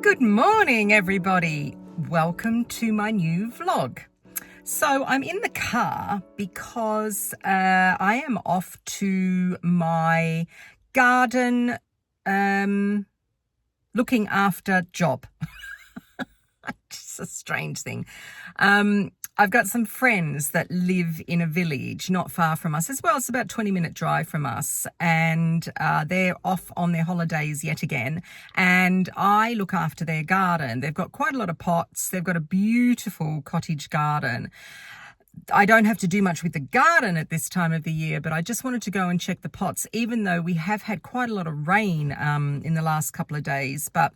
Good morning, everybody. Welcome to my new vlog. So I'm in the car because I am off to my garden looking after job. It's a strange thing. I've got some friends that live in a village not far from us as well. It's about a 20-minute drive from us, and they're off on their holidays yet again, and I look after their garden. They've got quite a lot of pots. They've got a beautiful cottage garden. I don't have to do much with the garden at this time of the year, but I just wanted to go and check the pots, even though we have had quite a lot of rain in the last couple of days. But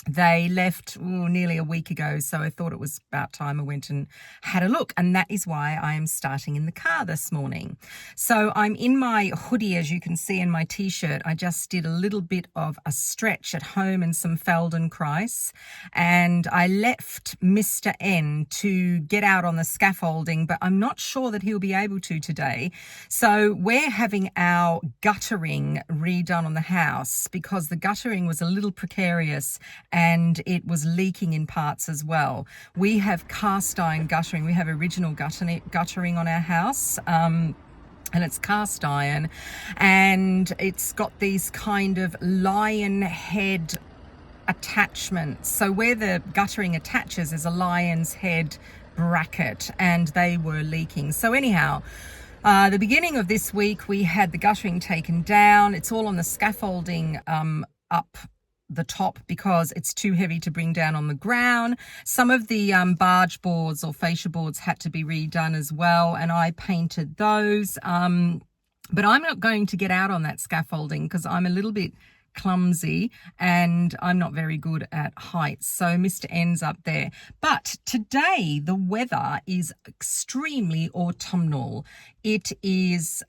they left nearly a week ago, so I thought it was about time I went and had a look, and that is why I am starting in the car this morning. So I'm in my hoodie, as you can see, in my t-shirt. I just did a little bit of a stretch at home and some Feldenkrais, and I left Mr. N to get out on the scaffolding, but I'm not sure that he'll be able to today. So we're having our guttering redone on the house because the guttering was a little precarious and it was leaking in parts as well. We have cast iron guttering. We have original guttering on our house. And it's cast iron, and it's got these kind of lion head attachments. So where the guttering attaches is a lion's head bracket, and they were leaking. So anyhow, the beginning of this week, we had the guttering taken down. It's all on the scaffolding up the top because it's too heavy to bring down on the ground. Some of the barge boards or fascia boards had to be redone as well, and I painted those. But I'm not going to get out on that scaffolding because I'm a little bit clumsy and I'm not very good at heights. So Mr. N's up there. But today the weather is extremely autumnal. It is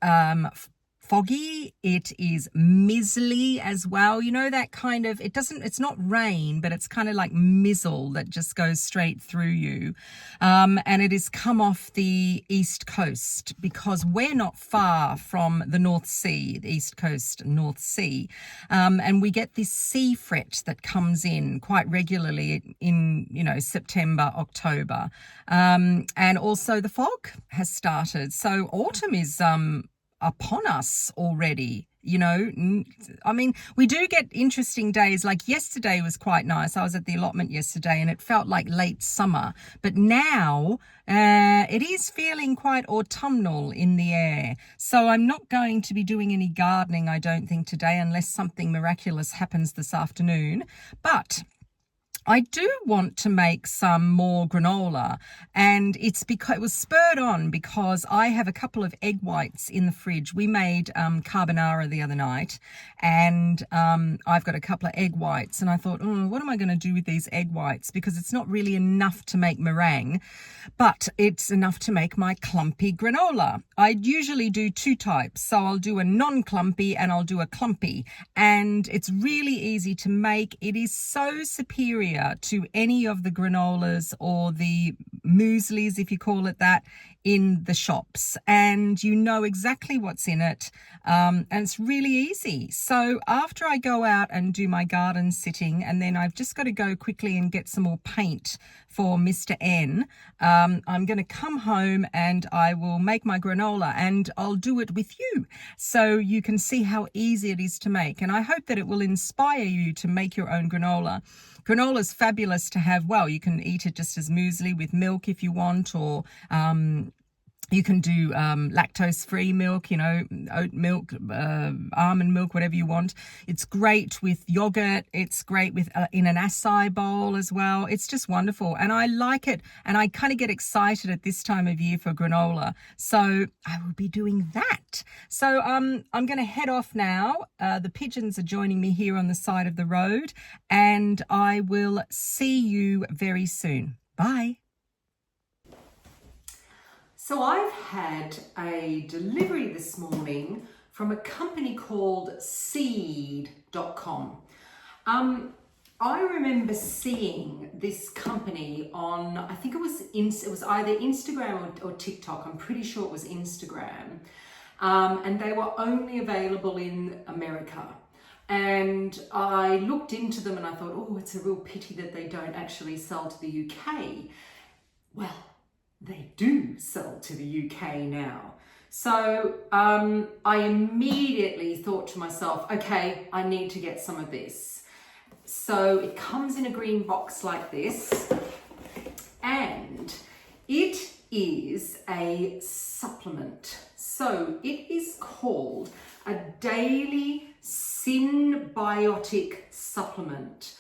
foggy, it is mizzly as well. You know, that kind of, it's not rain, but it's kind of like mizzle that just goes straight through you. And it has come off the east coast because we're not far from the North Sea, the east coast North Sea. And we get this sea fret that comes in quite regularly in, September, October. And also the fog has started. So autumn is upon us already. I mean, we do get interesting days. Like yesterday was quite nice. I was at the allotment yesterday and it felt like late summer, but now it is feeling quite autumnal in the air. So I'm not going to be doing any gardening, I don't think, today, unless something miraculous happens this afternoon. But I do want to make some more granola, and it was spurred on because I have a couple of egg whites in the fridge. We made carbonara the other night, and I've got a couple of egg whites, and I thought, what am I going to do with these egg whites? Because it's not really enough to make meringue, but it's enough to make my clumpy granola. I usually do two types, so I'll do a non-clumpy and I'll do a clumpy, and it's really easy to make. It is so superior to any of the granolas or the mueslis, if you call it that, in the shops, and you know exactly what's in it, and it's really easy. So after I go out and do my garden sitting, and then I've just got to go quickly and get some more paint for Mr. N, I'm going to come home and I will make my granola, and I'll do it with you so you can see how easy it is to make, and I hope that it will inspire you to make your own granola. Granola is fabulous to have. Well, you can eat it just as muesli with milk if you want, or you can do lactose-free milk, oat milk, almond milk, whatever you want. It's great with yogurt. It's great with in an acai bowl as well. It's just wonderful, and I like it. And I kind of get excited at this time of year for granola. So I will be doing that. So I'm going to head off now. The pigeons are joining me here on the side of the road, and I will see you very soon. Bye. So I've had a delivery this morning from a company called 𝑐𝑷𝑬𝑵.com. I remember seeing this company on, I think it was either Instagram or TikTok. I'm pretty sure it was Instagram. And they were only available in America. And I looked into them and I thought, oh, it's a real pity that they don't actually sell to the UK. Well, they do sell to the UK now. So I immediately thought to myself, okay, I need to get some of this. So it comes in a green box like this, and it is a supplement. So it is called a daily synbiotic supplement.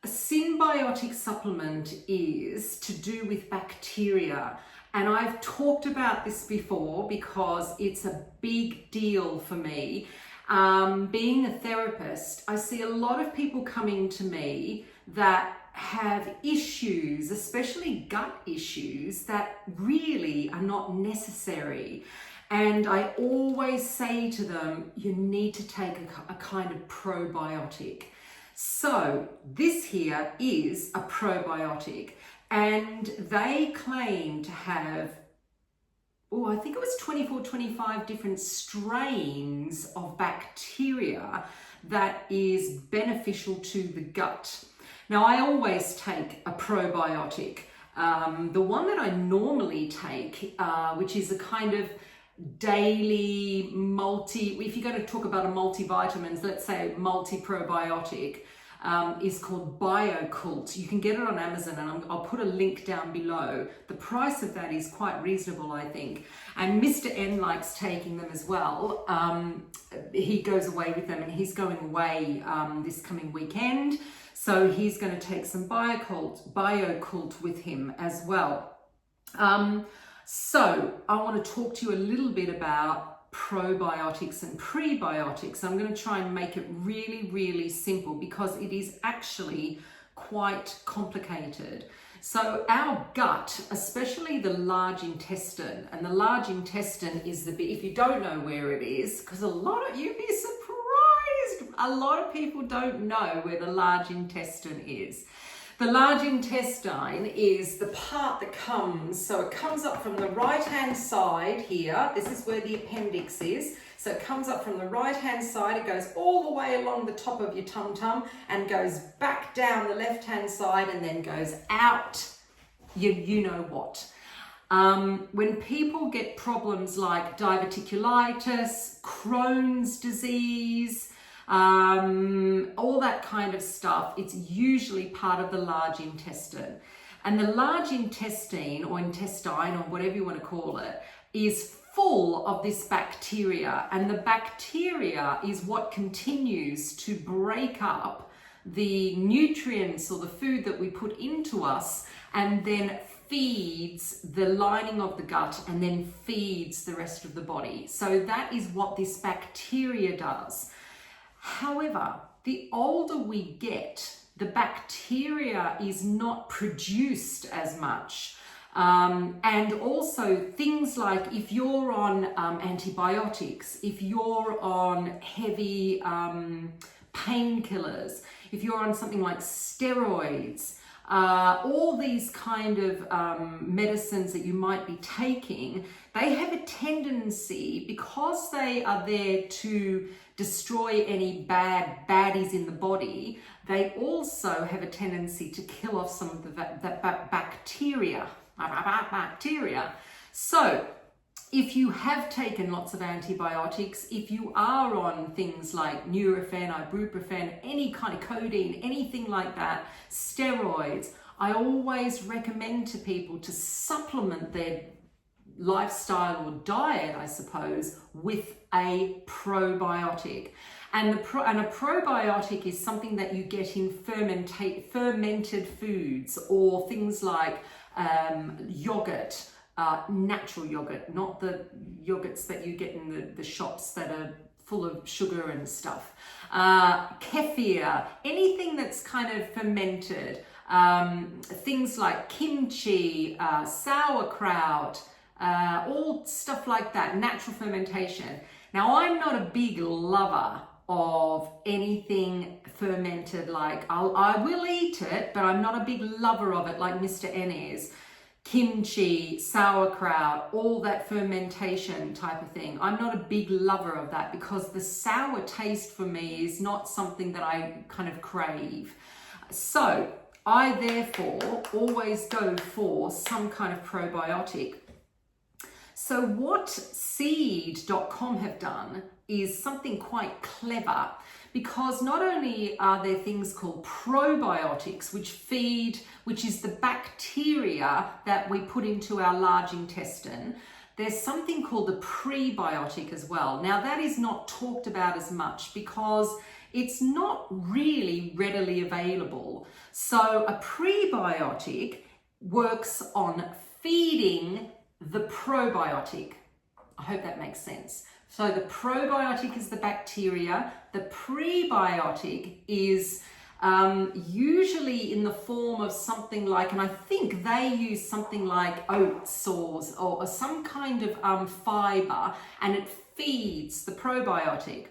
A synbiotic supplement is to do with bacteria. And I've talked about this before because it's a big deal for me. Being a therapist, I see a lot of people coming to me that have issues, especially gut issues, that really are not necessary. And I always say to them, you need to take a kind of probiotic. So this here is a probiotic, and they claim to have, I think it was 24, 25 different strains of bacteria that is beneficial to the gut. Now, I always take a probiotic. The one that I normally take, which is a kind of daily if you're going to talk about a multivitamins, let's say multi-probiotic, is called Biokult. You can get it on Amazon, and I'll put a link down below. The price of that is quite reasonable, I think. And Mr. N likes taking them as well. He goes away with them, and he's going away this coming weekend. So he's going to take some Biokult with him as well. So I want to talk to you a little bit about probiotics and prebiotics. I'm going to try and make it really, really simple because it is actually quite complicated. So our gut, especially the large intestine, and the large intestine is the bit, if you don't know where it is, because you'd be surprised, a lot of people don't know where the large intestine is. The large intestine is the part that so it comes up from the right-hand side here. This is where the appendix is. So it comes up from the right-hand side. It goes all the way along the top of your tum-tum and goes back down the left-hand side and then goes out. You know what. When people get problems like diverticulitis, Crohn's disease, all that kind of stuff, it's usually part of the large intestine. And the large intestine or intestine or whatever you want to call it is full of this bacteria, and the bacteria is what continues to break up the nutrients or the food that we put into us and then feeds the lining of the gut and then feeds the rest of the body. So that is what this bacteria does. However, the older we get, the bacteria is not produced as much. And also things like if you're on antibiotics, if you're on heavy painkillers, if you're on something like steroids, all these kind of medicines that you might be taking, they have a tendency, because they are there to destroy any baddies in the body, they also have a tendency to kill off some of the bacteria. So if you have taken lots of antibiotics, if you are on things like Nurofen, ibuprofen, any kind of codeine, anything like that, steroids, I always recommend to people to supplement their lifestyle or diet, I suppose, with a probiotic. And a probiotic is something that you get in fermented foods, or things like yogurt, natural yogurt, not the yogurts that you get in the shops that are full of sugar and stuff. Kefir, anything that's kind of fermented, things like kimchi, sauerkraut, all stuff like that, natural fermentation. Now, I'm not a big lover of anything fermented. Like I will eat it, but I'm not a big lover of it like Mr. N is. kimchi, sauerkraut, all that fermentation type of thing. I'm not a big lover of that because the sour taste for me is not something that I kind of crave. So I therefore always go for some kind of probiotic. So what 𝑐𝑷𝑬𝑵.com have done is something quite clever, because not only are there things called probiotics, which is the bacteria that we put into our large intestine, there's something called the prebiotic as well. Now that is not talked about as much because it's not really readily available. So a prebiotic works on feeding the probiotic. I hope that makes sense. So the probiotic is the bacteria. The prebiotic is usually in the form of something like, and I think they use something like oats or some kind of fiber, and it feeds the probiotic.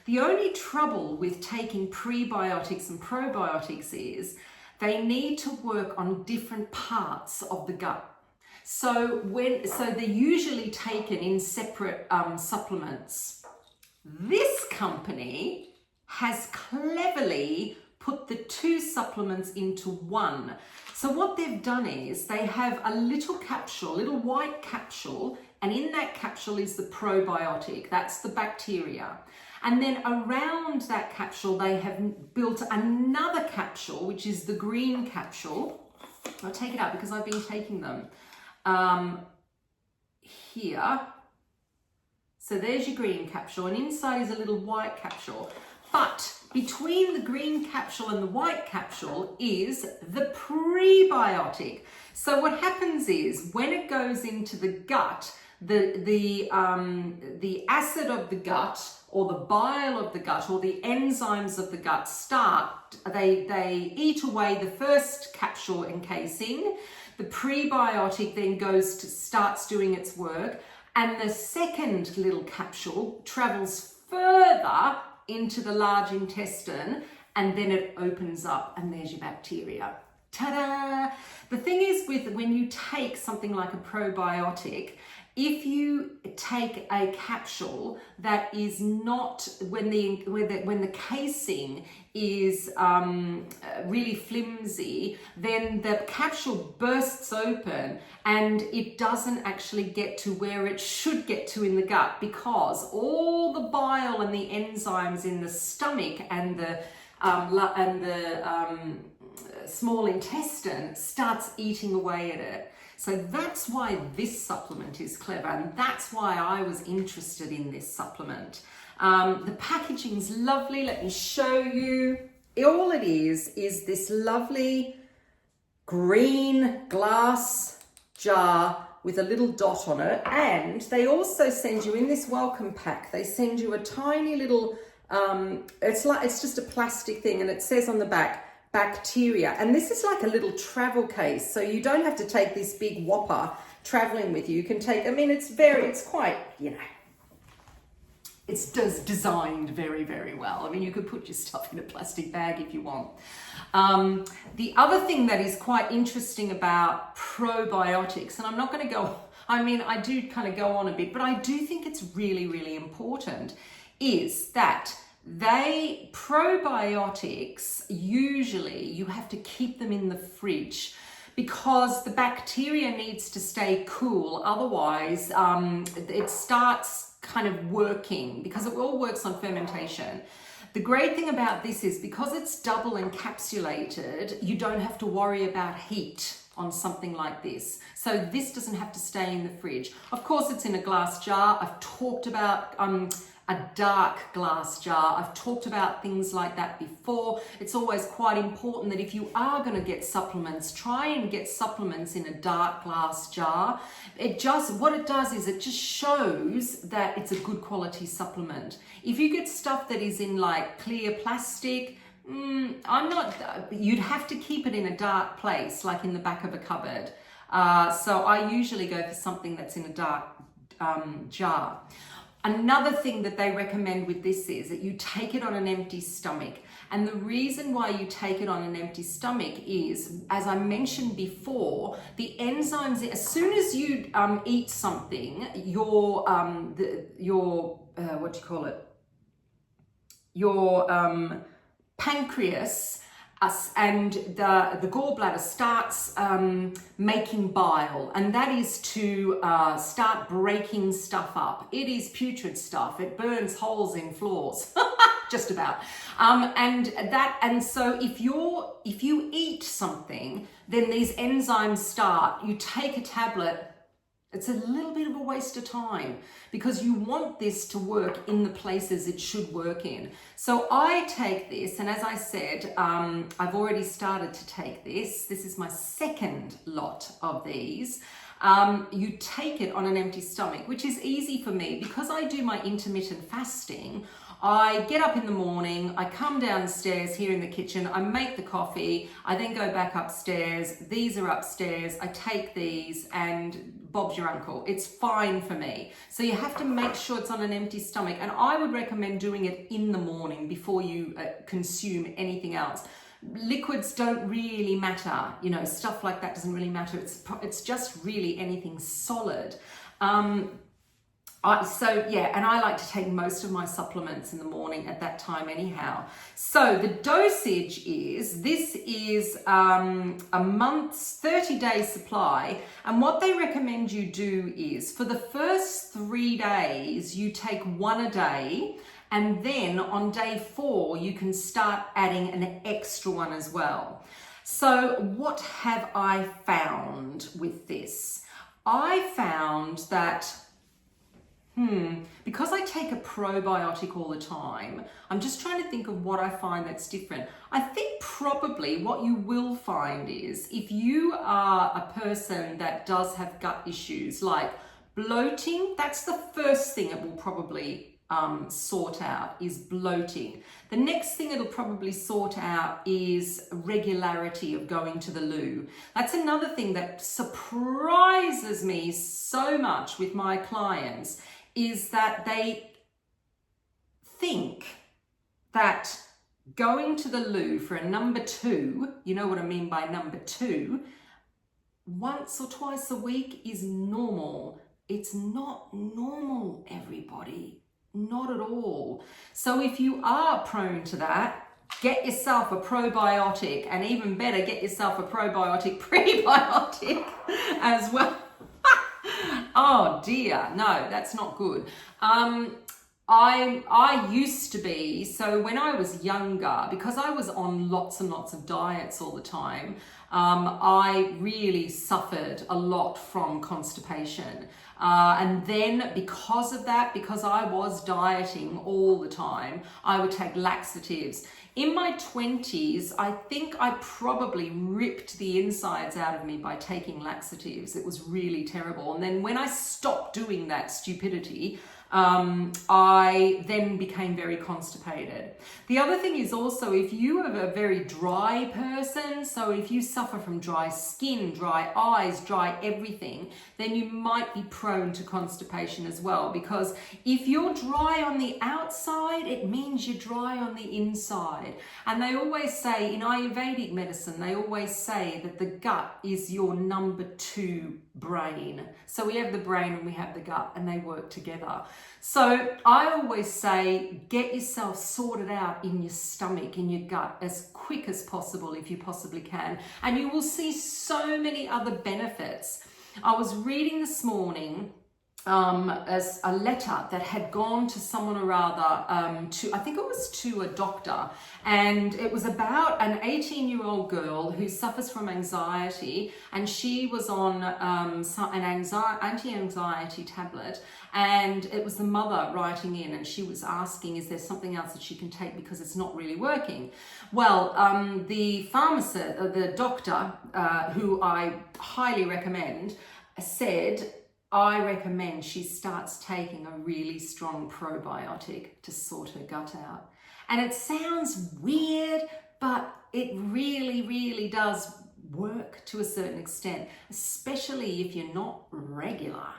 The only trouble with taking prebiotics and probiotics is they need to work on different parts of the gut. So they're usually taken in separate supplements. This company has cleverly put the two supplements into one. So what they've done is they have a little capsule, little white capsule, and in that capsule is the probiotic, that's the bacteria. And then around that capsule, they have built another capsule, which is the green capsule. I'll take it out because I've been taking them. Here. So there's your green capsule, and inside is a little white capsule. But between the green capsule and the white capsule is the prebiotic. So what happens is when it goes into the gut, the acid of the gut, or the bile of the gut, or the enzymes of the gut they eat away the first capsule encasing. The prebiotic then starts doing its work, and the second little capsule travels further into the large intestine, and then it opens up, and there's your bacteria. Ta-da! The thing is when you take something like a probiotic, if you take a capsule that is not, when the casing is really flimsy, then the capsule bursts open and it doesn't actually get to where it should get to in the gut, because all the bile and the enzymes in the stomach and the small intestine starts eating away at it. So that's why this supplement is clever, and that's why I was interested in this supplement. The packaging's lovely. Let me show you. All it is this lovely green glass jar with a little dot on it. And they also send you, in this welcome pack, they send you a tiny little, it's just a plastic thing, and it says on the back, bacteria. And this is like a little travel case, so you don't have to take this big whopper traveling with you. You can take, I mean, it's quite, it's designed very, very well. I mean, you could put your stuff in a plastic bag if you want. The other thing that is quite interesting about probiotics, and I'm not going to go, I mean, I do kind of go on a bit, but I do think it's really, really important, is that probiotics, usually you have to keep them in the fridge because the bacteria needs to stay cool. Otherwise, it starts kind of working, because it all works on fermentation. The great thing about this is because it's double encapsulated, you don't have to worry about heat on something like this. So this doesn't have to stay in the fridge. Of course, it's in a glass jar. I've talked about a dark glass jar. I've talked about things like that before. It's always quite important that if you are going to get supplements, try and get supplements in a dark glass jar. What it does is it just shows that it's a good quality supplement. If you get stuff that is in like clear plastic, you'd have to keep it in a dark place, like in the back of a cupboard. So I usually go for something that's in a dark jar. Another thing that they recommend with this is that you take it on an empty stomach, And the reason why you take it on an empty stomach is, as I mentioned before, the enzymes, as soon as you eat something, your pancreas and the gallbladder starts making bile, and that is to start breaking stuff up. It is putrid stuff. It burns holes in floors, just about. And so if you eat something, then these enzymes start. You take a tablet. It's a little bit of a waste of time because you want this to work in the places it should work in. So I take this, and as I said, I've already started to take this. This is my second lot of these. You take it on an empty stomach, which is easy for me because I do my intermittent fasting. I get up in the morning, I come downstairs here in the kitchen, I make the coffee, I then go back upstairs, these are upstairs, I take these, and Bob's your uncle. It's fine for me. So you have to make sure it's on an empty stomach, and I would recommend doing it in the morning before you consume anything else. Liquids don't really matter, you know, stuff like that doesn't really matter. It's just really anything solid. And I like to take most of my supplements in the morning at that time anyhow. So the dosage is, this is a month's 30-day supply. And what they recommend you do is for the first 3 days, you take one a day. And then on day 4, you can start adding an extra one as well. So what have I found with this? I found that because I take a probiotic all the time, I'm just trying to think of what I find that's different. I think probably what you will find is if you are a person that does have gut issues like bloating, that's the first thing it will probably sort out is bloating. The next thing it'll probably sort out is regularity of going to the loo. That's another thing that surprises me so much with my clients is that they think that going to the loo for a number 2, you know what I mean by number 2, once or twice a week is normal. It's not normal, everybody. Not at all. So if you are prone to that, get yourself a probiotic, and even better, get yourself a probiotic prebiotic as well. Oh dear, no, that's not good. I used to be, so when I was younger, because I was on lots and lots of diets all the time, I really suffered a lot from constipation. And then because of that, because I was dieting all the time, I would take laxatives. In my 20s, I think I probably ripped the insides out of me by taking laxatives. It was really terrible. And then when I stopped doing that stupidity, I then became very constipated. The other thing is also if you are a very dry person, so if you suffer from dry skin, dry eyes, dry everything, then you might be prone to constipation as well, because if you're dry on the outside, it means you're dry on the inside. And they always say, in Ayurvedic medicine, they always say that the gut is your number 2 brain. So we have the brain and we have the gut, and they work together. So I always say, get yourself sorted out in your stomach, in your gut, as quick as possible if you possibly can. And you will see so many other benefits. I was reading this morning as a letter that had gone to someone or other, I think it was to a doctor, and it was about an 18-year-old girl who suffers from anxiety, and she was on an anti-anxiety tablet, and it was the mother writing in, and she was asking, is there something else that she can take because it's not really working? Well, the pharmacist, the doctor, who I highly recommend, said, I recommend she starts taking a really strong probiotic to sort her gut out. And it sounds weird, but it really, really does work to a certain extent, especially if you're not regular.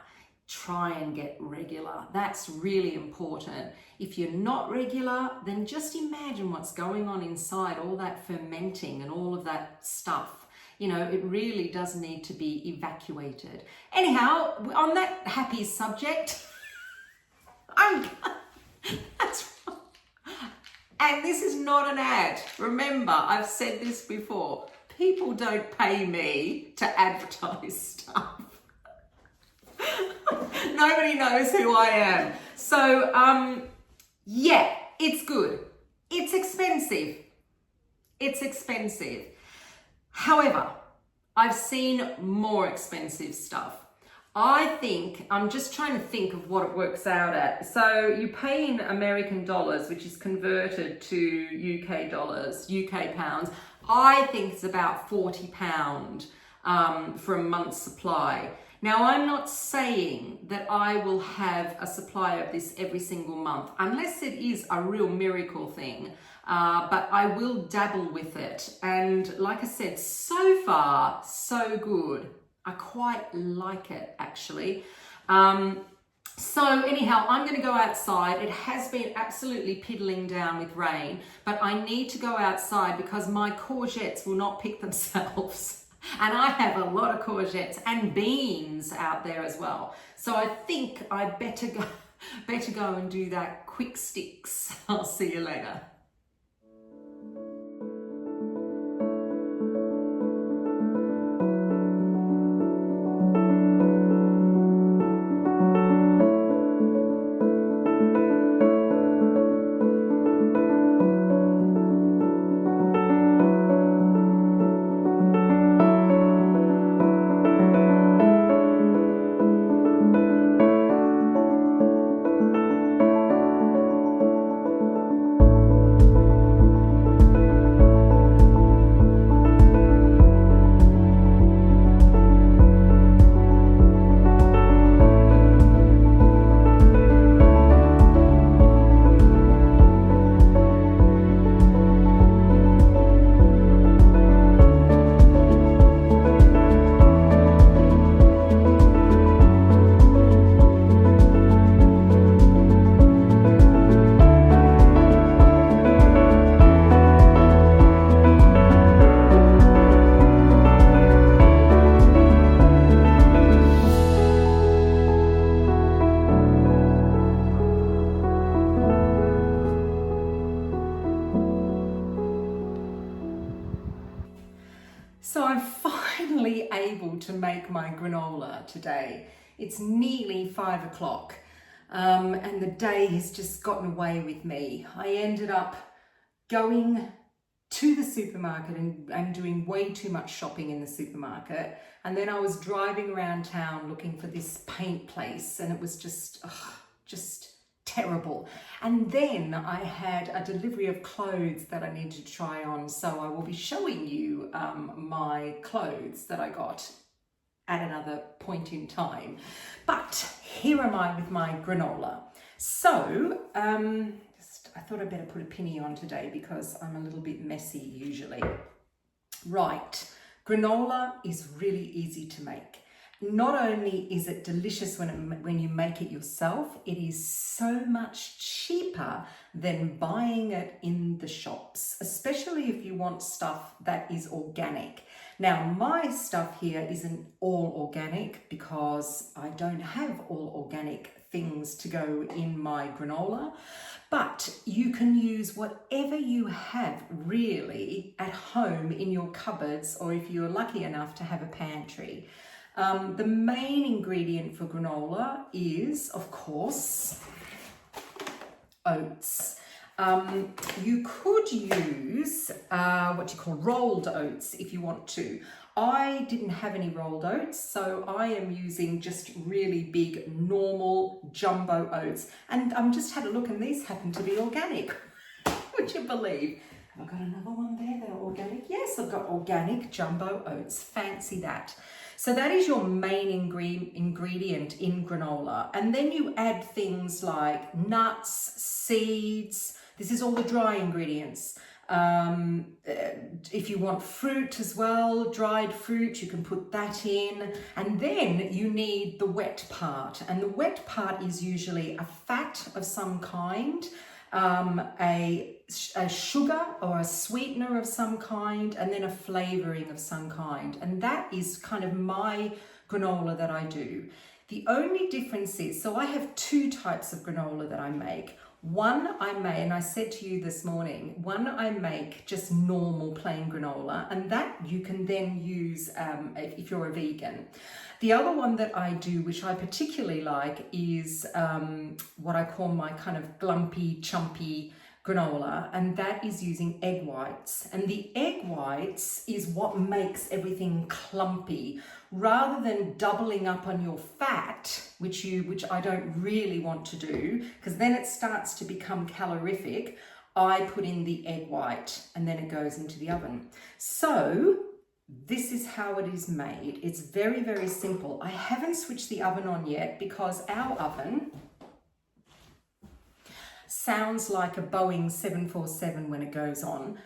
try and get regular. That's really important. If you're not regular, then just imagine what's going on inside, all that fermenting and all of that stuff. You know, it really does need to be evacuated. Anyhow, on that happy subject, that's right. And this is not an ad. Remember, I've said this before. People don't pay me to advertise stuff. Nobody knows who I am. So, yeah, it's good. It's expensive. It's expensive. However, I've seen more expensive stuff. I think, I'm just trying to think of what it works out at. So you pay in American dollars, which is converted to UK dollars, UK pounds. I think it's about £40 for a month's supply. Now, I'm not saying that I will have a supply of this every single month, unless it is a real miracle thing, but I will dabble with it. And like I said, so far, so good. I quite like it, actually. So anyhow, I'm going to go outside. It has been absolutely piddling down with rain, but I need to go outside because my courgettes will not pick themselves. And I have a lot of courgettes and beans out there as well. So I think I better go and do that quick sticks. I'll see you later. So I'm finally able to make my granola today. It's nearly 5 o'clock and the day has just gotten away with me. I ended up going to the supermarket and doing way too much shopping in the supermarket. And then I was driving around town looking for this paint place and it was just terrible. And then I had a delivery of clothes that I needed to try on. So I will be showing you my clothes that I got at another point in time. But here am I with my granola. So I thought I'd better put a penny on today because I'm a little bit messy usually. Right, granola is really easy to make. Not only is it delicious when you make it yourself, it is so much cheaper than buying it in the shops, especially if you want stuff that is organic. Now, my stuff here isn't all organic because I don't have all organic things to go in my granola, but you can use whatever you have really at home in your cupboards, or if you're lucky enough to have a pantry. The main ingredient for granola is, of course, oats. You could use what you call rolled oats if you want to. I didn't have any rolled oats, so I am using just really big, normal jumbo oats. And just had a look and these happen to be organic. Would you believe? Have I got another one there that are organic? Yes, I've got organic jumbo oats. Fancy that. So that is your main ingredient in granola. And then you add things like nuts, seeds. This is all the dry ingredients. If you want fruit as well, dried fruit, you can put that in. And then you need the wet part. And the wet part is usually a fat of some kind, a sugar or a sweetener of some kind, and then a flavoring of some kind. And that is kind of my granola that I do. The only difference is, so I have two types of granola that I make. One I make, and I said to you this morning, one I make just normal plain granola, and that you can then use if you're a vegan. The other one that I do, which I particularly like, is what I call my kind of glumpy, chumpy granola, and that is using egg whites. And the egg whites is what makes everything clumpy. Rather than doubling up on your fat, which I don't really want to do, because then it starts to become calorific, I put in the egg white and then it goes into the oven. So this is how it is made. It's very, very simple. I haven't switched the oven on yet because our oven sounds like a Boeing 747 when it goes on.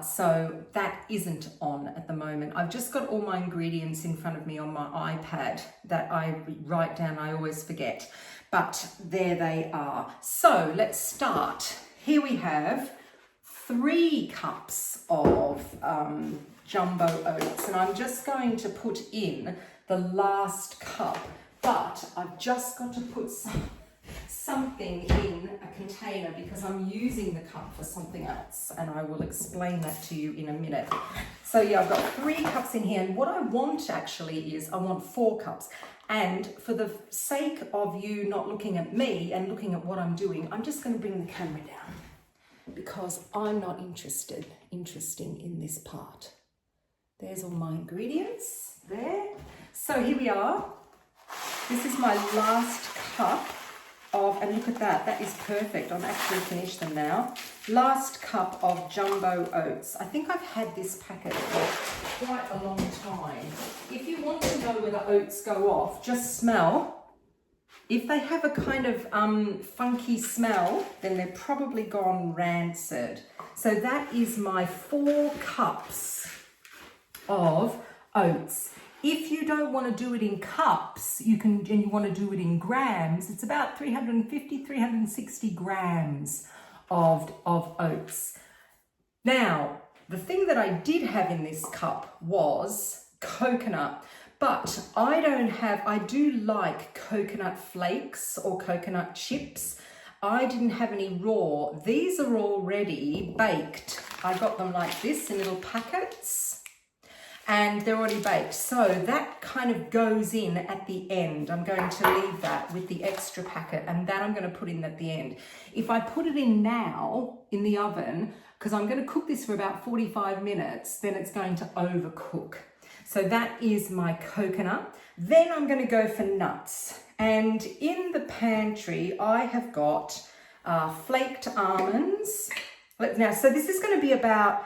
So that isn't on at the moment. I've just got all my ingredients in front of me on my iPad that I write down. I always forget, but there they are. So let's start. Here we have 3 cups of jumbo oats, and I'm just going to put in the last cup, but I've just got to put something in a container because I'm using the cup for something else, and I will explain that to you in a minute. So yeah, I've got 3 cups in here, and what I want actually is I want 4 cups. And for the sake of you not looking at me and looking at what I'm doing, I'm just going to bring the camera down because I'm not interested in this part. There's all my ingredients there. So here we are. This is my last cup. And look at that, that is perfect. I'm actually finished them now. Last cup of jumbo oats. I think I've had this packet for quite a long time. If you want to know where the oats go off, just smell. If they have a kind of funky smell, then they're probably gone rancid. So that is my 4 cups of oats. If you don't want to do it in cups, you want to do it in grams, it's about 350, 360 grams of oats. Now, the thing that I did have in this cup was coconut, but I do like coconut flakes or coconut chips. I didn't have any raw. These are already baked. I got them like this in little packets. And they're already baked. So that kind of goes in at the end. I'm going to leave that with the extra packet, and that I'm going to put in at the end. If I put it in now in the oven, because I'm going to cook this for about 45 minutes, then it's going to overcook. So that is my coconut. Then I'm going to go for nuts. And in the pantry, I have got flaked almonds. Now, so this is going to be about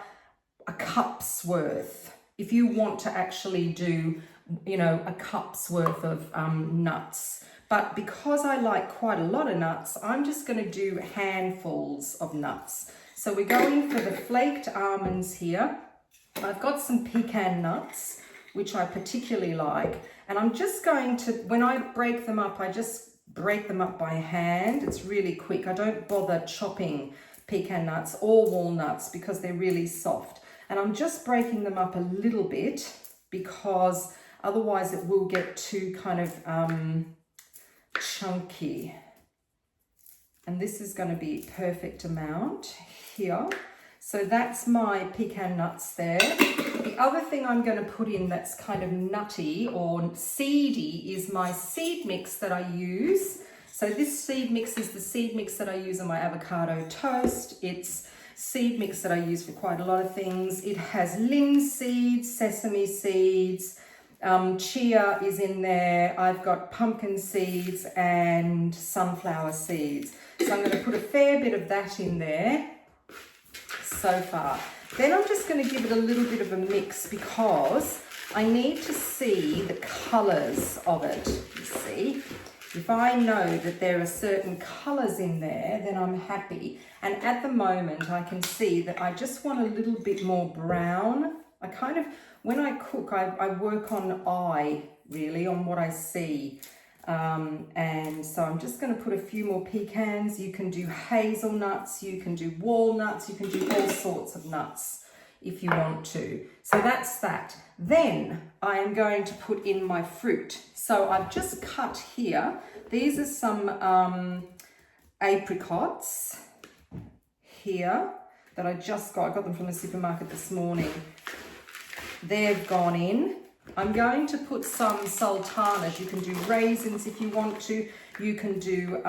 a cup's worth. If you want to actually do, a cup's worth of nuts. But because I like quite a lot of nuts, I'm just going to do handfuls of nuts. So we're going for the flaked almonds here. I've got some pecan nuts, which I particularly like. And I'm just going to, when I break them up, I just break them up by hand. It's really quick. I don't bother chopping pecan nuts or walnuts because they're really soft. And I'm just breaking them up a little bit because otherwise it will get too kind of chunky. And this is going to be perfect amount here. So that's my pecan nuts there. The other thing I'm going to put in that's kind of nutty or seedy is my seed mix that I use. So this seed mix is the seed mix that I use on my avocado toast. It's seed mix that I use for quite a lot of things. It has linseed, sesame seeds, chia is in there. I've got pumpkin seeds and sunflower seeds. So I'm going to put a fair bit of that in there so far. Then I'm just going to give it a little bit of a mix because I need to see the colours of it. You see, If I know that there are certain colours in there, then I'm happy. And at the moment, I can see that I just want a little bit more brown. I kind of, when I cook, I work on eye, really, on what I see. And so I'm just going to put a few more pecans. You can do hazelnuts, you can do walnuts, you can do all sorts of nuts if you want to. So that's that. Then I am going to put in my fruit. So I've just cut here. These are some apricots here that I just got. I got them from the supermarket this morning. They've gone in. I'm going to put some sultanas. You can do raisins if you want to. You can do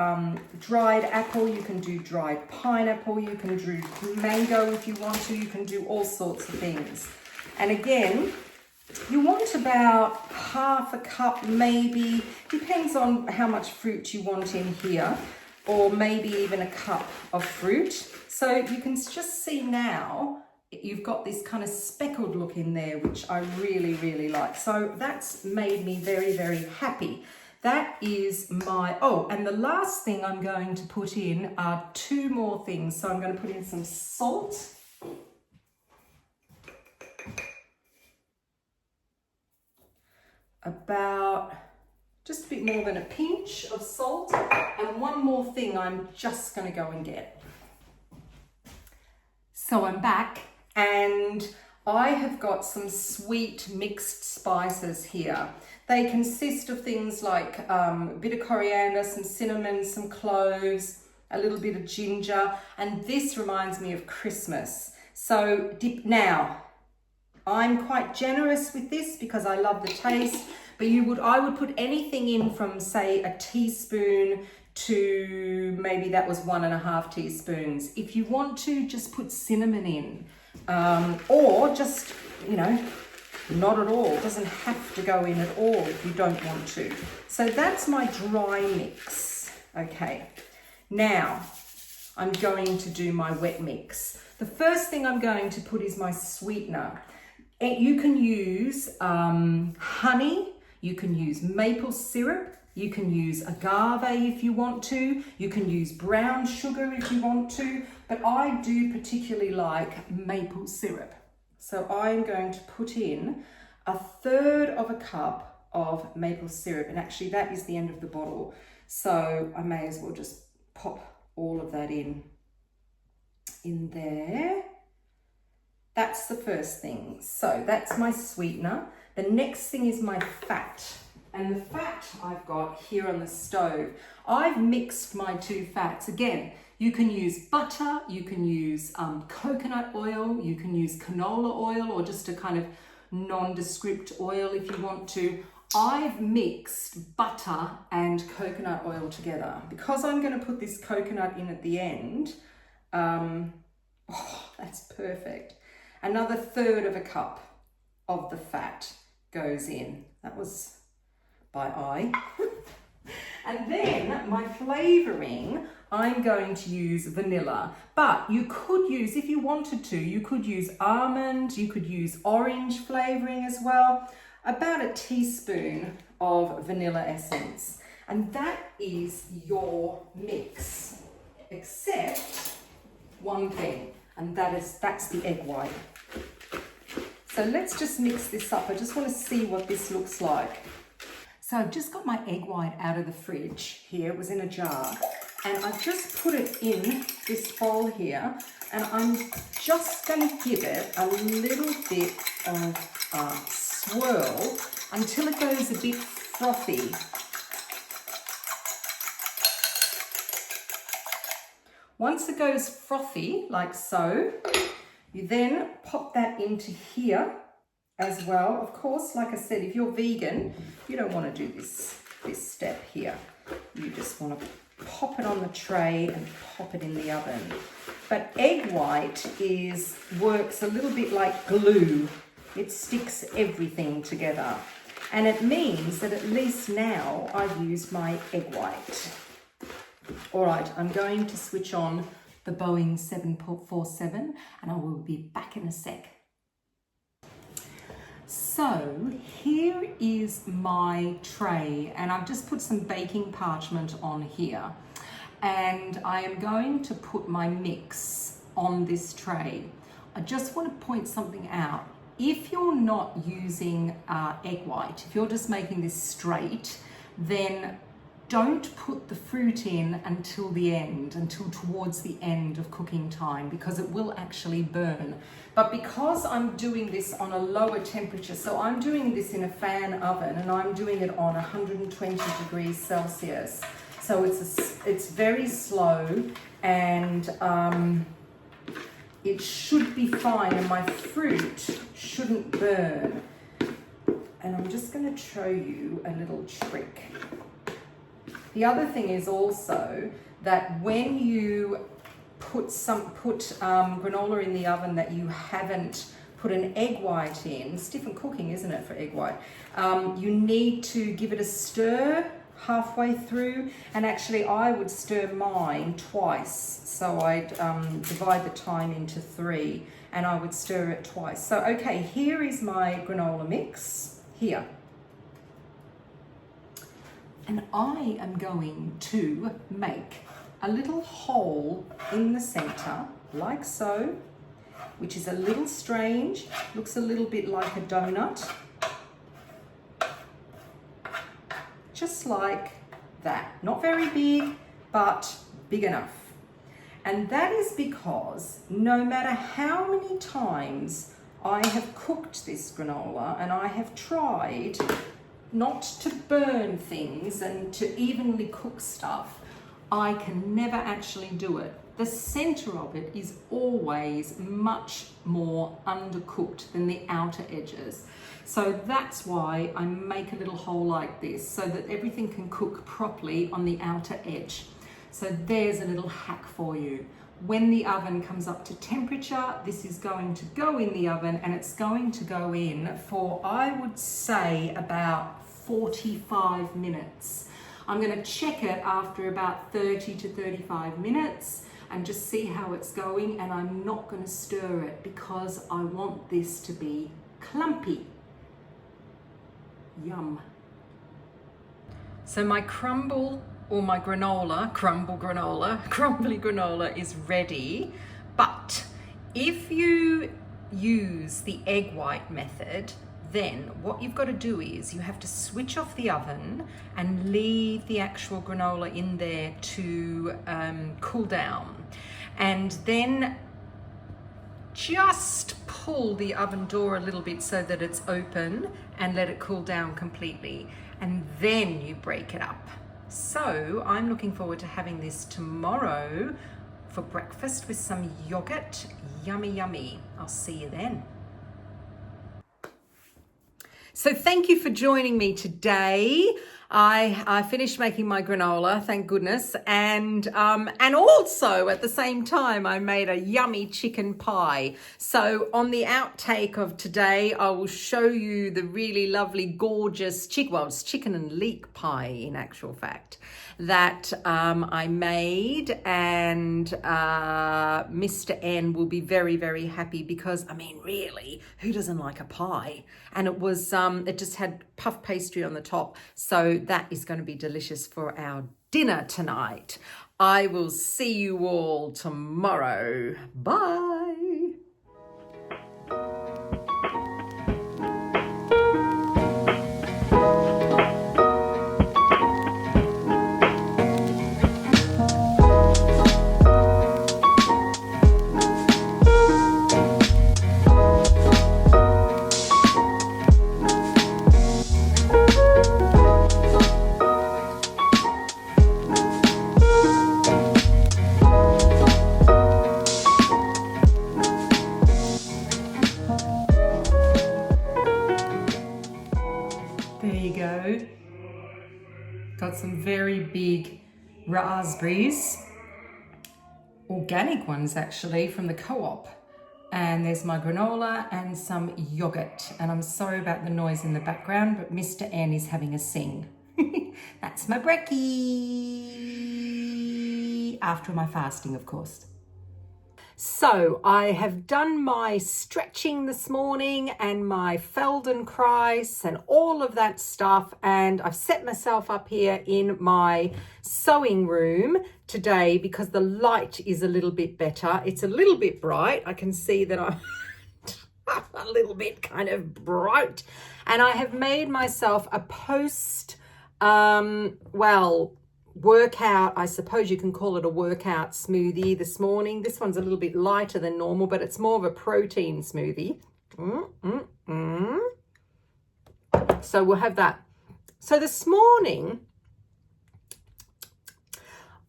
dried apple. You can do dried pineapple. You can do mango if you want to. You can do all sorts of things. And again, you want about half a cup, maybe. Depends on how much fruit you want in here, or maybe even a cup of fruit. So you can just see now, you've got this kind of speckled look in there, which I really, really like. So that's made me very, very happy. That is my, oh, and the last thing I'm going to put in are two more things. So I'm going to put in some salt. About just a bit more than a pinch of salt. And one more thing I'm just going to go and get. So I'm back. And I have got some sweet mixed spices here. They consist of things like a bit of coriander, some cinnamon, some cloves, a little bit of ginger, and this reminds me of Christmas. So now, I'm quite generous with this because I love the taste, but I would put anything in from, say, a teaspoon to maybe that was 1.5 teaspoons. If you want to, just put cinnamon in. Or just, you know, not at all. It doesn't have to go in at all if you don't want to. So that's my dry mix. Okay, now I'm going to do my wet mix. The first thing I'm going to put is my sweetener. You can use honey, you can use maple syrup, you can use agave if you want to, you can use brown sugar if you want to, but I do particularly like maple syrup. So I'm going to put in 1/3 of a cup of maple syrup, and actually that is the end of the bottle. So I may as well just pop all of that in there. That's the first thing. So that's my sweetener. The next thing is my fat. And the fat I've got here on the stove. I've mixed my two fats. Again, you can use butter, you can use coconut oil, you can use canola oil, or just a kind of nondescript oil if you want to. I've mixed butter and coconut oil together. Because I'm going to put this coconut in at the end, oh, that's perfect. Another 1/3 of a cup of the fat goes in. That was by eye. And then my flavouring, I'm going to use vanilla, but you could use, if you wanted to, you could use almond, you could use orange flavouring as well. About a teaspoon of vanilla essence. And that is your mix, except one thing, and that's the egg white. So let's just mix this up. I just want to see what this looks like. So I've just got my egg white out of the fridge here. It was in a jar. And I've just put it in this bowl here. And I'm just going to give it a little bit of swirl until it goes a bit frothy. Once it goes frothy, like so, you then pop that into here as well. Of course, like I said, if you're vegan, you don't want to do this step here. You just want to pop it on the tray and pop it in the oven. But egg white works a little bit like glue. It sticks everything together. And it means that at least now I've used my egg white. All right, I'm going to switch on the Boeing 747 and I will be back in a sec. So So here is my tray, and I've just put some baking parchment on here, and I am going to put my mix on this tray. I just want to point something out. If you're not using egg white, if you're just making this straight, then don't put the fruit in until the end, until towards the end of cooking time, because it will actually burn. But because I'm doing this on a lower temperature, so I'm doing this in a fan oven and I'm doing it on 120 degrees Celsius. So it's very slow, and it should be fine, and my fruit shouldn't burn. And I'm just going to show you a little trick. The other thing is also that when you put granola in the oven that you haven't put an egg white in, it's different cooking, isn't it, for egg white? You need to give it a stir halfway through, and actually I would stir mine twice. So I'd divide the time into 3, and I would stir it twice. So okay, here is my granola mix here. And I am going to make a little hole in the center, like so, which is a little strange, looks a little bit like a donut. Just like that. Not very big, but big enough. And that is because no matter how many times I have cooked this granola, and I have tried not to burn things and to evenly cook stuff, I can never actually do it. The center of it is always much more undercooked than the outer edges. So that's why I make a little hole like this, so that everything can cook properly on the outer edge. So there's a little hack for you. When the oven comes up to temperature, this is going to go in the oven, and it's going to go in for, I would say, about 45 minutes. I'm going to check it after about 30 to 35 minutes and just see how it's going, and I'm not going to stir it because I want this to be clumpy. Yum. So my crumble, or my granola, crumbly granola is ready. But if you use the egg white method, then what you've got to do is you have to switch off the oven and leave the actual granola in there to cool down. And then just pull the oven door a little bit so that it's open, and let it cool down completely. And then you break it up. So I'm looking forward to having this tomorrow for breakfast with some yogurt. Yummy, yummy. I'll see you then. So thank you for joining me today. I finished making my granola, thank goodness, and also at the same time I made a yummy chicken pie. So on the outtake of today, I will show you the really lovely, gorgeous it's chicken and leek pie in actual fact, that I made, and Mr. N will be very, very happy because, I mean, really, who doesn't like a pie? And it was, it just had puff pastry on the top. So that is going to be delicious for our dinner tonight. I will see you all tomorrow. Bye. There you go. Got some very big raspberries, organic ones actually, from the co-op. And there's my granola and some yogurt. And I'm sorry about the noise in the background, but Mr. N is having a sing. That's my brekkie. After my fasting, of course. So I have done my stretching this morning and my Feldenkrais and all of that stuff, and I've set myself up here in my sewing room today because the light is a little bit better. It's a little bit bright. I can see that I'm a little bit kind of bright, and I have made myself a workout, I suppose you can call it a workout smoothie this morning. This one's a little bit lighter than normal, but it's more of a protein smoothie. So we'll have that. So this morning,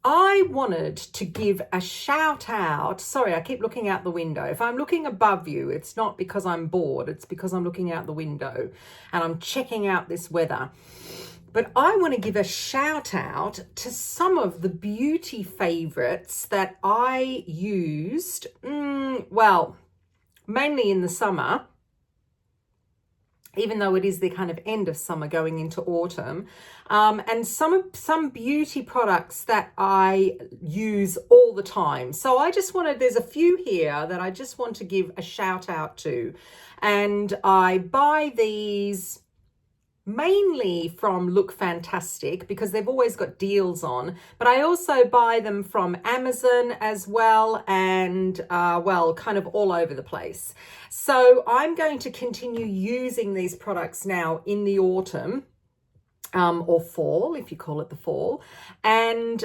I wanted to give a shout out. Sorry, I keep looking out the window. If I'm looking above you, it's not because I'm bored. It's because I'm looking out the window and I'm checking out this weather. But I want to give a shout out to some of the beauty favorites that I used, mainly in the summer, even though it is the kind of end of summer going into autumn, and some beauty products that I use all the time. So I just wanted, there's a few here that I just want to give a shout out to. And I buy these mainly from Look Fantastic because they've always got deals on, but I also buy them from Amazon as well, and kind of all over the place. So I'm going to continue using these products now in the autumn, or fall, if you call it the fall. And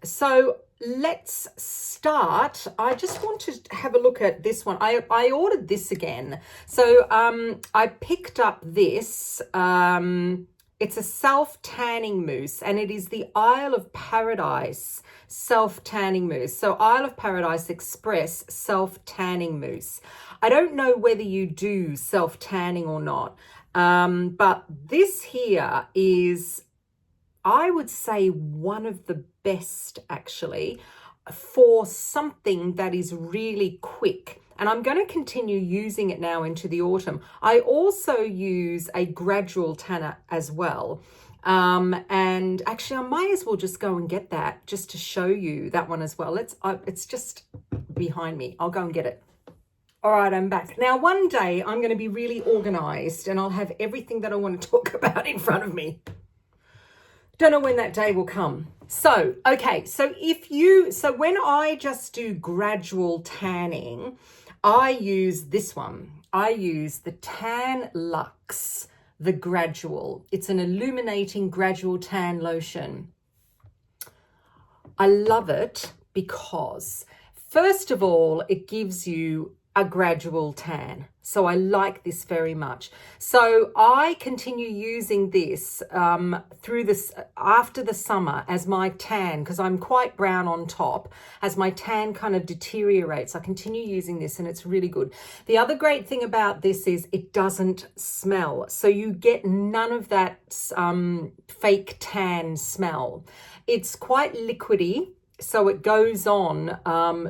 so let's start. I just want to have a look at this one. I ordered this again. So I picked up this. It's a self-tanning mousse, and it is the Isle of Paradise self-tanning mousse. So Isle of Paradise Express self-tanning mousse. I don't know whether you do self-tanning or not, but this here is, I would say, one of the best actually for something that is really quick. And I'm going to continue using it now into the autumn. I also use a gradual tanner as well. And actually I might as well just go and get that just to show you that one as well. It's just behind me. I'll go and get it. All right, I'm back. Now, one day I'm going to be really organized and I'll have everything that I want to talk about in front of me. Don't know when that day will come. So, okay, so when I just do gradual tanning, I use this one. I use the Tan Luxe, the Gradual. It's an illuminating gradual tan lotion. I love it because, first of all, it gives you a gradual tan. So I like this very much. So I continue using this through this after the summer as my tan, because I'm quite brown on top. As my tan kind of deteriorates, I continue using this and it's really good. The other great thing about this is it doesn't smell. So you get none of that fake tan smell. It's quite liquidy. So it goes on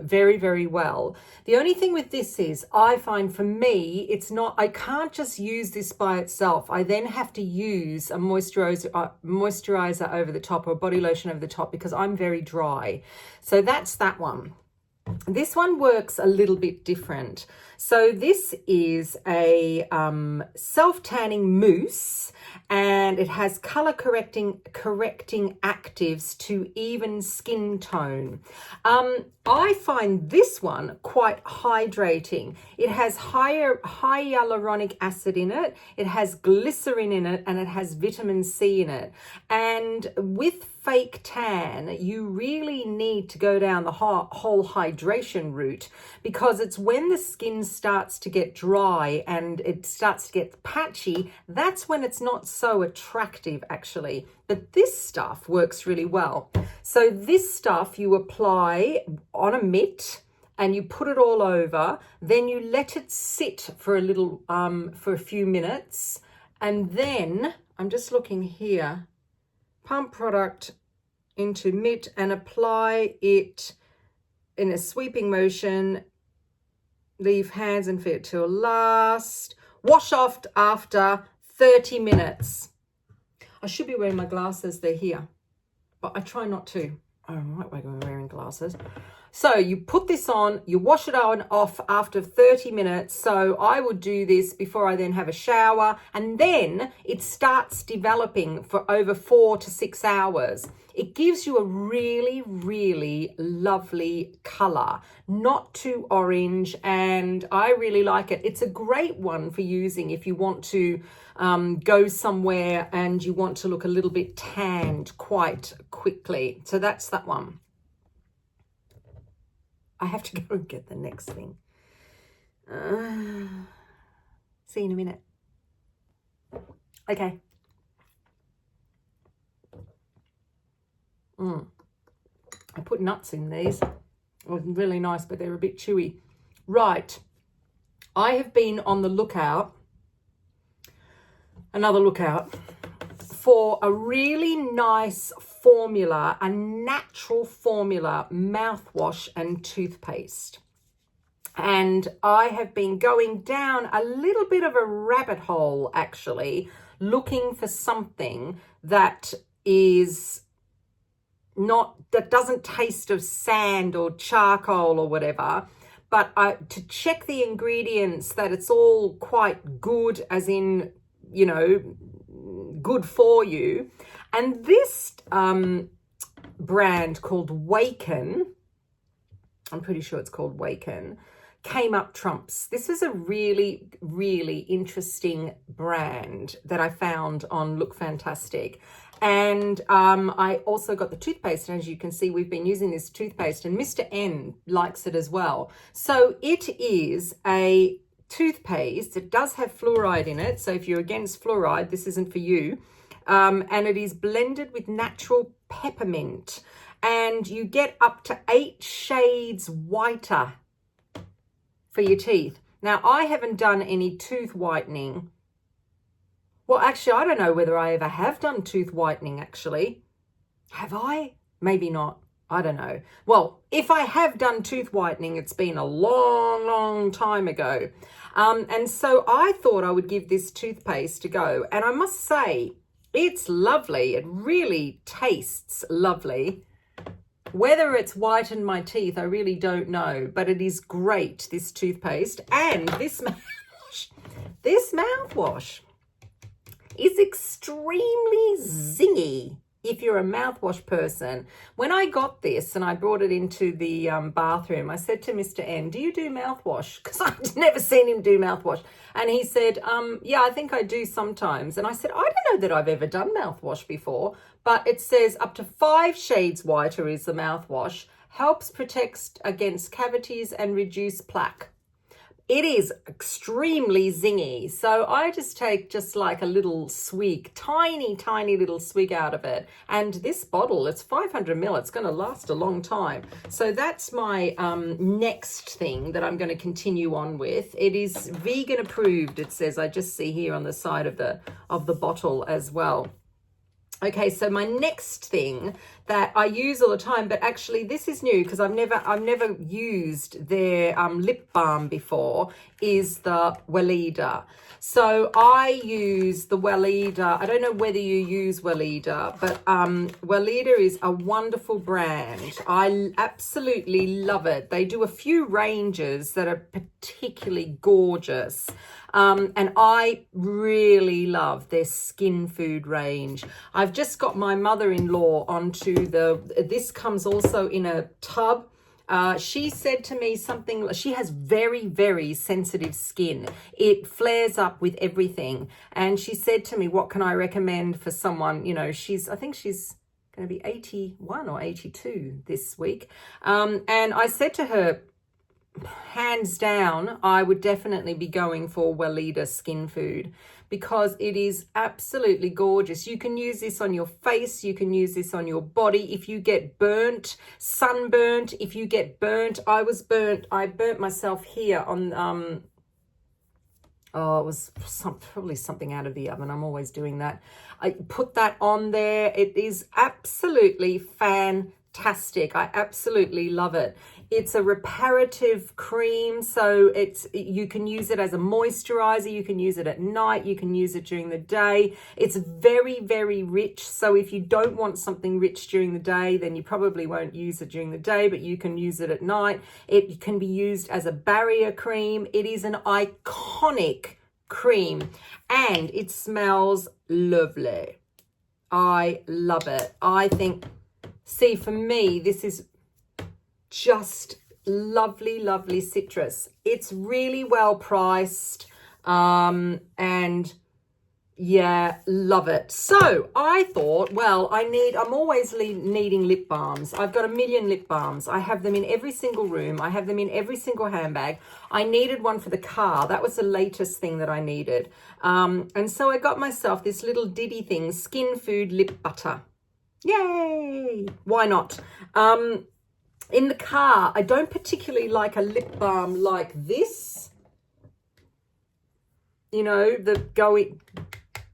very, very well. The only thing with this is, I find for me, I can't just use this by itself. I then have to use a moisturizer over the top, or a body lotion over the top, because I'm very dry. So that's that one. This one works a little bit different. So this is a self-tanning mousse, and it has color correcting actives to even skin tone. I find this one quite hydrating. It has high hyaluronic acid in it, it has glycerin in it, and it has vitamin C in it. And with fake tan, you really need to go down the whole hydration route, because it's when the skin starts to get dry and it starts to get patchy, that's when it's not so attractive actually. But this stuff works really well. So this stuff you apply on a mitt and you put it all over, then you let it sit for a little, for a few minutes. And then, I'm just looking here, pump product into mitt and apply it in a sweeping motion. Leave hands and feet till last. Wash off after 30 minutes. I should be wearing my glasses, they're here, but I try not to. Oh, I might be wearing glasses. So you put this on, you wash it on off after 30 minutes. So I would do this before I then have a shower, and then it starts developing for over 4 to 6 hours. It gives you a really, really lovely color, not too orange, and I really like it. It's a great one for using if you want to go somewhere and you want to look a little bit tanned quite quickly. So that's that one. I have to go and get the next thing. See you in a minute. Okay. I put nuts in these. It was really nice, but they're a bit chewy. Right. I have been on the lookout, for a really nice formula, a natural formula mouthwash and toothpaste. And I have been going down a little bit of a rabbit hole, actually, looking for something that is that doesn't taste of sand or charcoal or whatever, but to check the ingredients that it's all quite good, as in, you know, good for you. And this brand called 𝘼𝑗, I'm pretty sure it's called 𝘼𝑗, came up trumps. This is a really, really interesting brand that I found on Look Fantastic. And I also got the toothpaste, and as you can see, we've been using this toothpaste, and Mr. N likes it as well. So it is a toothpaste. It does have fluoride in it, so if you're against fluoride, this isn't for you. And it is blended with natural peppermint, and you get up to 8 shades whiter for your teeth. Now, I haven't done any tooth whitening. Well, actually, I don't know whether I ever have done tooth whitening, actually. Have I? Maybe not. I don't know. Well, if I have done tooth whitening, it's been a long, long time ago. And so I thought I would give this toothpaste a go. And I must say, it's lovely. It really tastes lovely. Whether it's whitened my teeth, I really don't know. But it is great, this toothpaste. And this mouthwash is extremely zingy if you're a mouthwash person. When I got this and I brought it into the bathroom, I said to Mr. N, do you do mouthwash? Because I'd never seen him do mouthwash. And he said, yeah, I think I do sometimes. And I said, I don't know that I've ever done mouthwash before, but it says up to 5 shades whiter is the mouthwash, helps protect against cavities and reduce plaque. It is extremely zingy. So I just take just like a little swig, tiny, tiny little swig out of it. And this bottle, it's 500 ml. It's going to last a long time. So that's my next thing that I'm going to continue on with. It is vegan approved. It says, I just see here on the side of the bottle as well. Okay, so my next thing that I use all the time, but actually this is new because I've never used their lip balm before, is the 𝑽𝒊𝒅𝒆𝒅. So I use the 𝑽𝒊𝒅𝒅. I don't know whether you use 𝑽𝒊𝒅𝒅, but 𝑽𝒊𝒅𝒅 is a wonderful brand. I absolutely love it. They do a few ranges that are particularly gorgeous. And I really love their skin food range. I've just got my mother-in-law onto this comes also in a tub. She said to me something, she has very, very sensitive skin. It flares up with everything. And she said to me, what can I recommend for someone, you know, I think she's going to be 81 or 82 this week. And I said to her, hands down, I would definitely be going for 𝑽𝒊𝒅𝒅 skin food because it is absolutely gorgeous. You can use this on your face. You can use this on your body. If you get burnt, sunburnt, if you get burnt, I burnt myself here on, it was probably something out of the oven. I'm always doing that. I put that on there. It is absolutely fantastic. fantastic. I absolutely love it. It's a reparative cream, so you can use it as a moisturizer, you can use it at night, you can use it during the day. It's very, very rich, so if you don't want something rich during the day, then you probably won't use it during the day, but you can use it at night. It can be used as a barrier cream. It is an iconic cream, and it smells lovely. I love it. I think, see, for me, this is just lovely, lovely citrus. It's really well priced, and yeah, love it. So I thought, well, I'm always needing lip balms. I've got a million lip balms. I have them in every single room. I have them in every single handbag. I needed one for the car. That was the latest thing that I needed. And so I got myself this little ditty thing, Skin Food Lip Butter. Yay! Why not? In the car, I don't particularly like a lip balm like this. You know, the going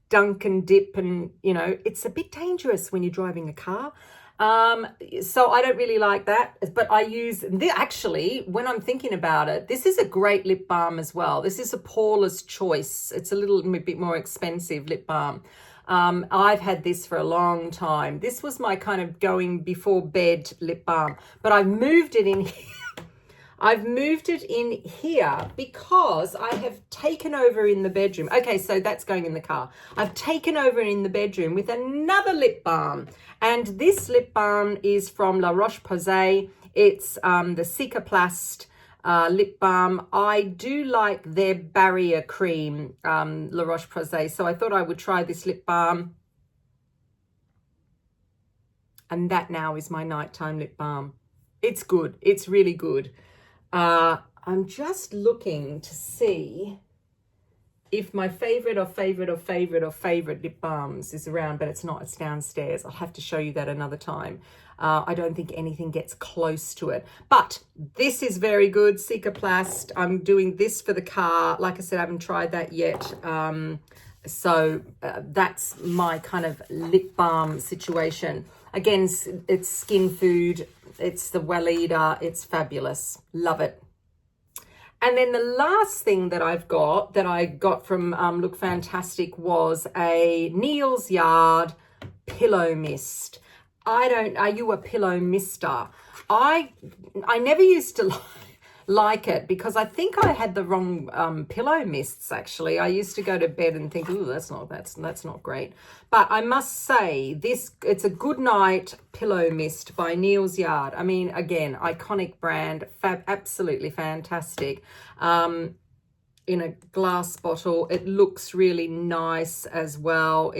dunk and dip, and, you know, it's a bit dangerous when you're driving a car. So I don't really like that. But I use, actually, when I'm thinking about it, this is a great lip balm as well. This is a Paula's Choice. It's a little bit more expensive lip balm. I've had this for a long time. This was my kind of going before bed lip balm, but I've moved it in here. I've moved it in here because I have taken over in the bedroom. Okay, so that's going in the car. I've taken over in the bedroom with another lip balm, and this lip balm is from La Roche-Posay. It's the 𝑐𝑷𝑬𝑵 lip balm. I do like their barrier cream, La Roche-Posay, so I thought I would try this lip balm. And that now is my nighttime lip balm. It's good. It's really good. I'm just looking to see if my favorite lip balms is around, but it's not. It's downstairs. I'll have to show you that another time. I don't think anything gets close to it, but this is very good. 𝑐𝑷𝑬𝑵. I'm doing this for the car. Like I said, I haven't tried that yet. So that's my kind of lip balm situation. Again, it's Skin Food. It's the Weleda. It's fabulous. Love it. And then the last thing that I got from Look Fantastic was a 𝑘𝑠 pillow mist. Are you a pillow mister? I never used to like it because I think I had the wrong pillow mists, actually. I used to go to bed and think, ooh, that's not great. But I must say, it's a good night pillow mist by 𝑘𝑠. I mean, again, iconic brand, absolutely fantastic. In a glass bottle. It looks really nice as well.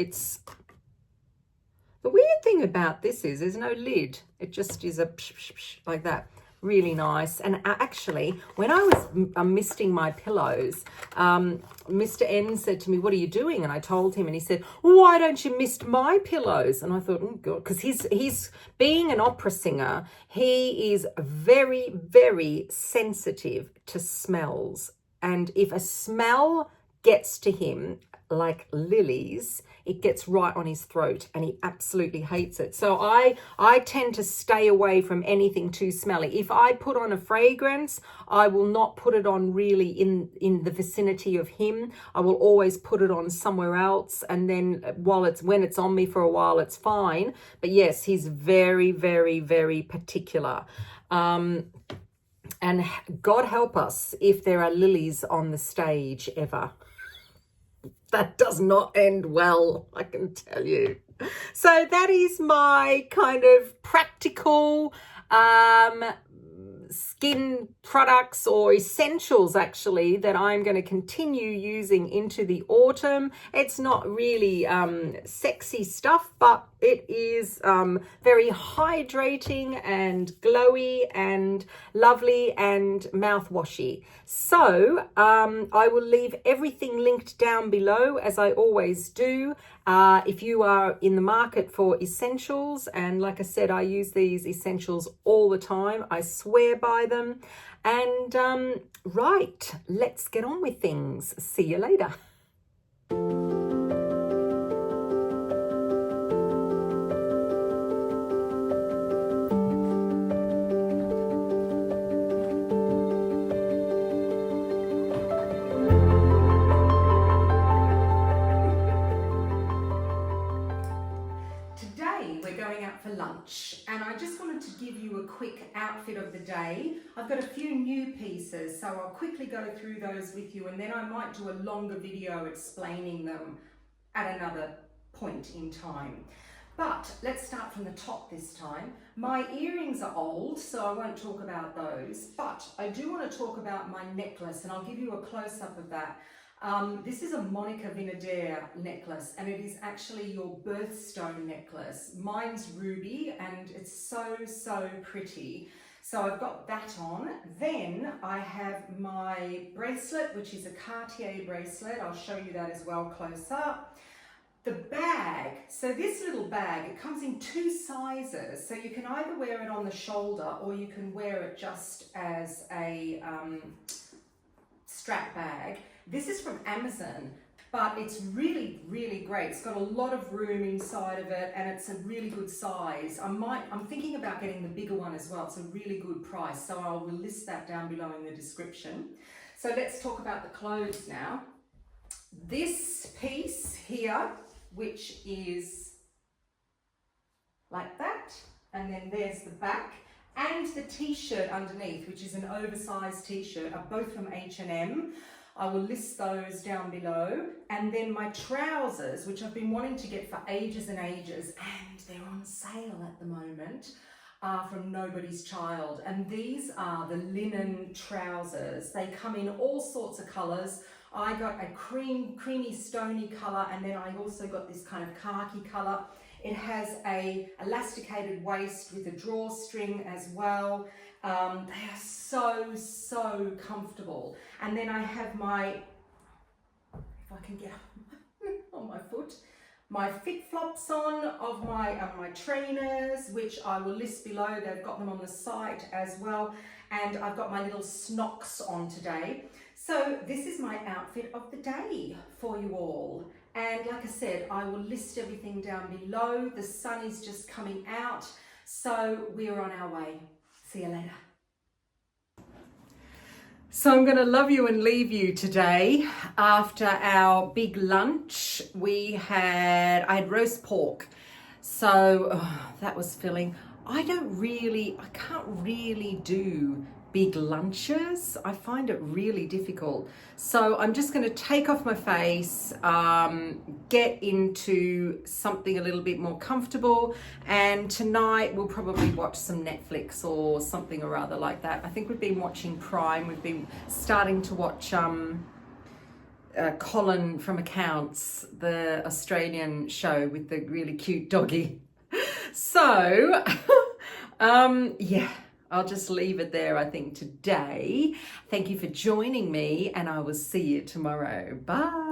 The weird thing about this is there's no lid. It just is a psh, psh, psh, like that. Really nice. And actually, when I was misting my pillows, Mr. N said to me, what are you doing? And I told him, and he said, why don't you mist my pillows? And I thought, oh God, because he's being an opera singer, he is very, very sensitive to smells. And if a smell gets to him, like lilies, it gets right on his throat, and he absolutely hates it. So I tend to stay away from anything too smelly. If I put on a fragrance, I will not put it on really in the vicinity of him. I will always put it on somewhere else, and then when it's on me for a while, it's fine. But yes, he's very, very, very particular. And God help us if there are lilies on the stage ever. That does not end well, I can tell you. So that is my kind of practical skin products, or essentials actually, that I'm going to continue using into the autumn. It's not really sexy stuff, but it is very hydrating and glowy and lovely and mouthwashy. So I will leave everything linked down below, as I always do. If you are in the market for essentials, and like I said, I use these essentials all the time. I swear by them. And right, let's get on with things. See you later. out for lunch, and I just wanted to give you a quick outfit of the day. I've got a few new pieces, so I'll quickly go through those with you, and then I might do a longer video explaining them at another point in time. But let's start from the top this time. My earrings are old, so I won't talk about those, but I do want to talk about my necklace, and I'll give you a close-up of that. This is a 𝑘𝑉𝑖𝑛𝑎𝑑𝑒𝑟 necklace, and it is actually your birthstone necklace. Mine's ruby, and it's so pretty. So I've got that on. Then I have my bracelet, which is a Cartier bracelet. I'll show you that as well close up. The bag, so this little bag, it comes in 2 sizes. So you can either wear it on the shoulder or you can wear it just as a strap bag. This is from Amazon, but it's really great. It's got a lot of room inside of it, and it's a really good size. I'm thinking about getting the bigger one as well. It's a really good price, so I will list that down below in the description. So let's talk about the clothes now. This piece here, which is like that, and then there's the back, and the t-shirt underneath, which is an oversized t-shirt, are both from H&M. I will list those down below. And then my trousers, which I've been wanting to get for ages and ages, and they're on sale at the moment, are from Nobody's Child. And these are the linen trousers. They come in all sorts of colors. I got a creamy stony color, and then I also got this kind of khaki color. It has a elasticated waist with a drawstring as well. They are so comfortable. And then I have my, if I can get on my foot, my FitFlops on of my trainers, which I will list below. They've got them on the site as well. And I've got my little snocks on today. So this is my outfit of the day for you all. And like I said, I will list everything down below. The sun is just coming out, so we're on our way. See you later. So I'm going to love you and leave you today. After our big lunch, I had roast pork. So that was filling. I can't really do big lunches. I find it really difficult. So I'm just going to take off my face, get into something a little bit more comfortable, and tonight we'll probably watch some Netflix or something or other like that. I think we've been watching Prime. We've been starting to watch Colin from Accounts, the Australian show with the really cute doggy. So yeah, I'll just leave it there, I think, today. Thank you for joining me, and I will see you tomorrow. Bye.